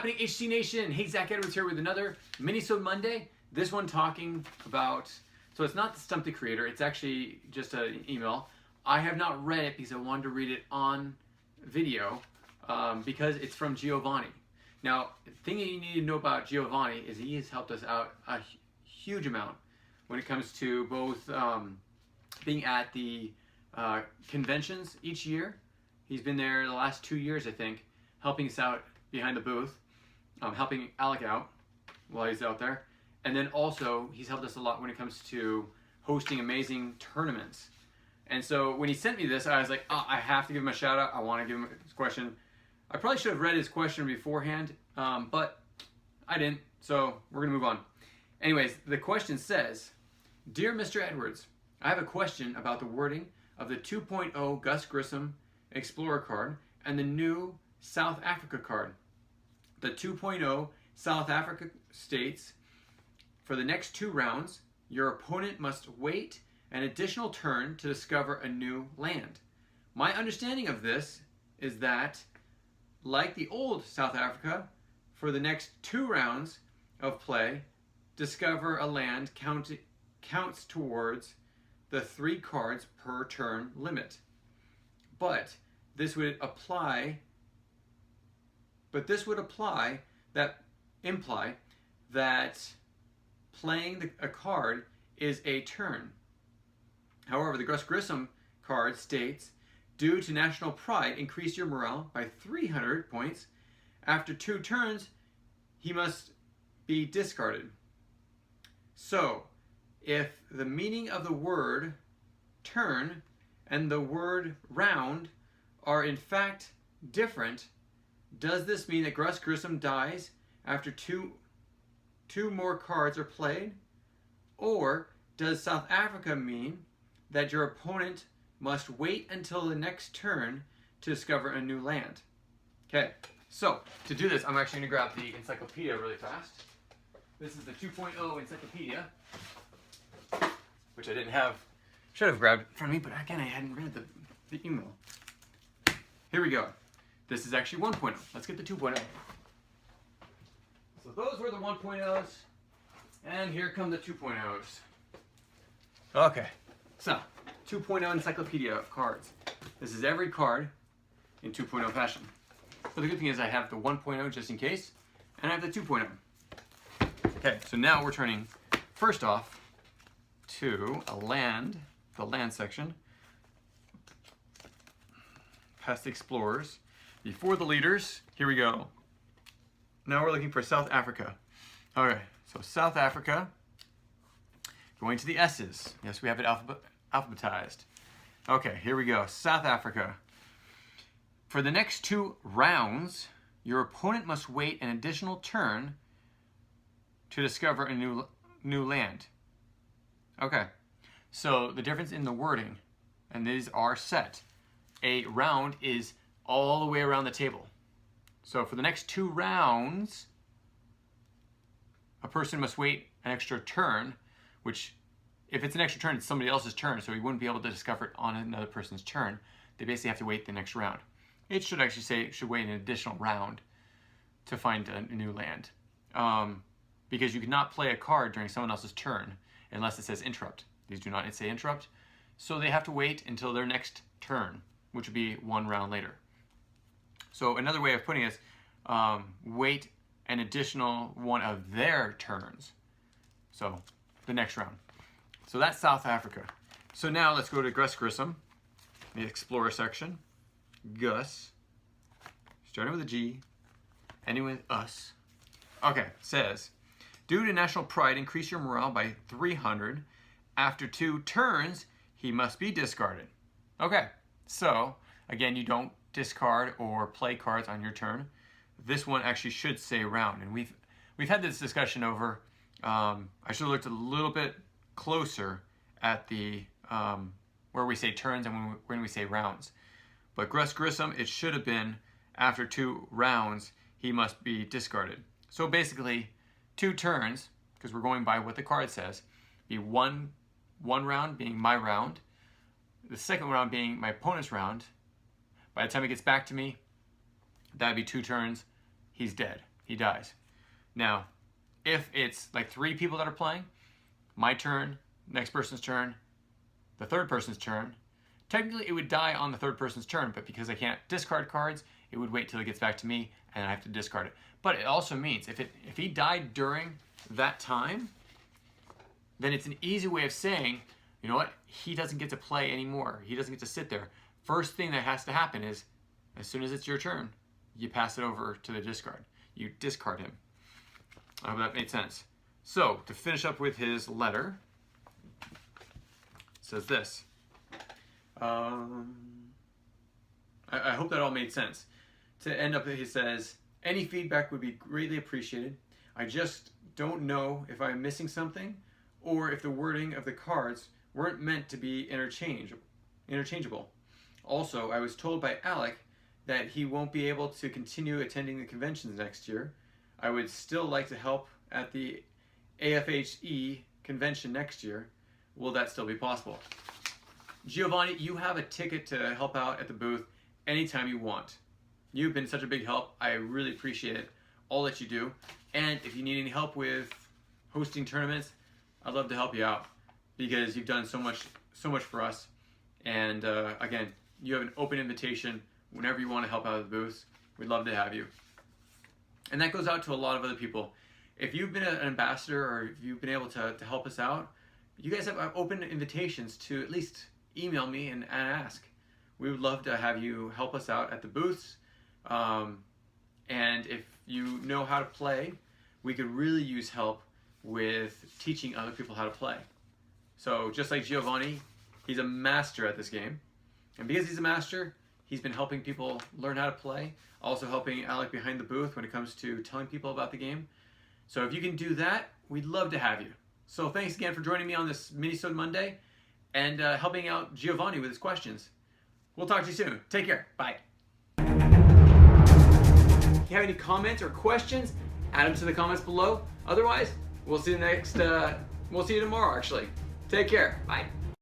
happening, HC Nation? Hey, Zach Edwards here with another Minisode Monday. This one talking about, so it's not the Stump the Creator, it's actually just an email. I have not read it because I wanted to read it on video because it's from Giovanni. Now, the thing that you need to know about Giovanni is he has helped us out a huge amount when it comes to both being at the conventions each year. He's been there the last 2 years, I think, helping us out behind the booth, helping Alec out while he's out there. And then also, he's helped us a lot when it comes to hosting amazing tournaments. And so when he sent me this, I was like, oh, I have to give him a shout out. I want to give him his question. I probably should have read his question beforehand, but I didn't, so we're going to move on. Anyways, the question says, Dear Mr. Edwards, I have a question about the wording of the 2.0 Gus Grissom Explorer card and the new South Africa card. The 2.0 South Africa states, for the next 2 rounds, your opponent must wait an additional turn to discover a new land. My understanding of this is that, like the old South Africa, for the next 2 rounds of play, discover a land counts towards the 3 cards per turn limit. But this would imply that playing a card is a turn. However, the Gus Grissom card states, due to national pride, increase your morale by 300 points. After 2 turns, he must be discarded. So, if the meaning of the word turn and the word round are in fact different, does this mean that Gus Grissom dies after two more cards are played? Or does South Africa mean that your opponent must wait until the next turn to discover a new land? Okay, so to do this, I'm actually going to grab the encyclopedia really fast. This is the 2.0 encyclopedia, which I didn't have, should have grabbed in front of me, but again, I hadn't read the email. Here we go. This is actually 1.0. Let's get the 2.0. So those were the 1.0s, and here come the 2.0s. Okay, so 2.0 encyclopedia of cards. This is every card in 2.0 fashion. But the good thing is I have the 1.0 just in case, and I have the 2.0. Okay, so now we're turning first off to the land section, past the explorers, before the leaders. Here we go. Now we're looking for South Africa. All right, so South Africa, going to the S's. Yes, we have it alphabetized. Okay, here we go. South Africa. For the next 2 rounds, your opponent must wait an additional turn to discover a new land. Okay, so the difference in the wording, and these are set. A round is all the way around the table. So for the next 2 rounds, a person must wait an extra turn, which, if it's an extra turn, it's somebody else's turn, so he wouldn't be able to discover it on another person's turn. They basically have to wait the next round. It should actually say it should wait an additional round to find a new land. Because you cannot play a card during someone else's turn unless it says interrupt. These do not say interrupt. So they have to wait until their next turn, which would be 1 round later. So another way of putting it is wait an additional one of their turns. So the next round. So that's South Africa. So now let's go to Gus Grissom, the Explorer section. Gus, starting with a G, ending with us. Okay, says, due to national pride, increase your morale by 300. After 2 turns, he must be discarded. Okay, so again, you don't discard or play cards on your turn. This one actually should say round, and we've had this discussion over. I should have looked a little bit closer at the where we say turns and when we say rounds. But Gus Grissom, it should have been after 2 rounds, he must be discarded. So basically, 2 turns, because we're going by what the card says, be one round being my round, the second round being my opponent's round. By the time it gets back to me, that'd be 2 turns, he's dead. he dies. Now, if it's like 3 people that are playing, my turn, next person's turn, the third person's turn, technically it would die on the third person's turn, but because I can't discard cards, it would wait till it gets back to me and I have to discard it. But it also means if he died during that time, then it's an easy way of saying, you know what, he doesn't get to play anymore. He doesn't get to sit there. First thing that has to happen is, as soon as it's your turn, you pass it over to the discard. You discard him. I hope that made sense. So, to finish up with his letter, it says this. I hope that all made sense. To end up, he says, any feedback would be greatly appreciated. I just don't know if I'm missing something or if the wording of the cards weren't meant to be interchangeable. Also, I was told by Alec that he won't be able to continue attending the conventions next year. I would still like to help at the AFHE convention next year. Will that still be possible? Giovanni, you have a ticket to help out at the booth anytime you want. You've been such a big help. I really appreciate it, all that you do. And if you need any help with hosting tournaments, I'd love to help you out because you've done so much for us. And again, you have an open invitation whenever you want to help out at the booths. We'd love to have you. And that goes out to a lot of other people. If you've been an ambassador or if you've been able to help us out, you guys have open invitations to at least email me and ask. We would love to have you help us out at the booths. And if you know how to play, we could really use help with teaching other people how to play. So just like Giovanni, he's a master at this game. And because he's a master, he's been helping people learn how to play, also helping Alec behind the booth when it comes to telling people about the game. So if you can do that, we'd love to have you. So thanks again for joining me on this Minisode Monday and helping out Giovanni with his questions. We'll talk to you soon. Take care. Bye. If you have any comments or questions, add them to the comments below. Otherwise, we'll see you tomorrow actually. Take care. Bye.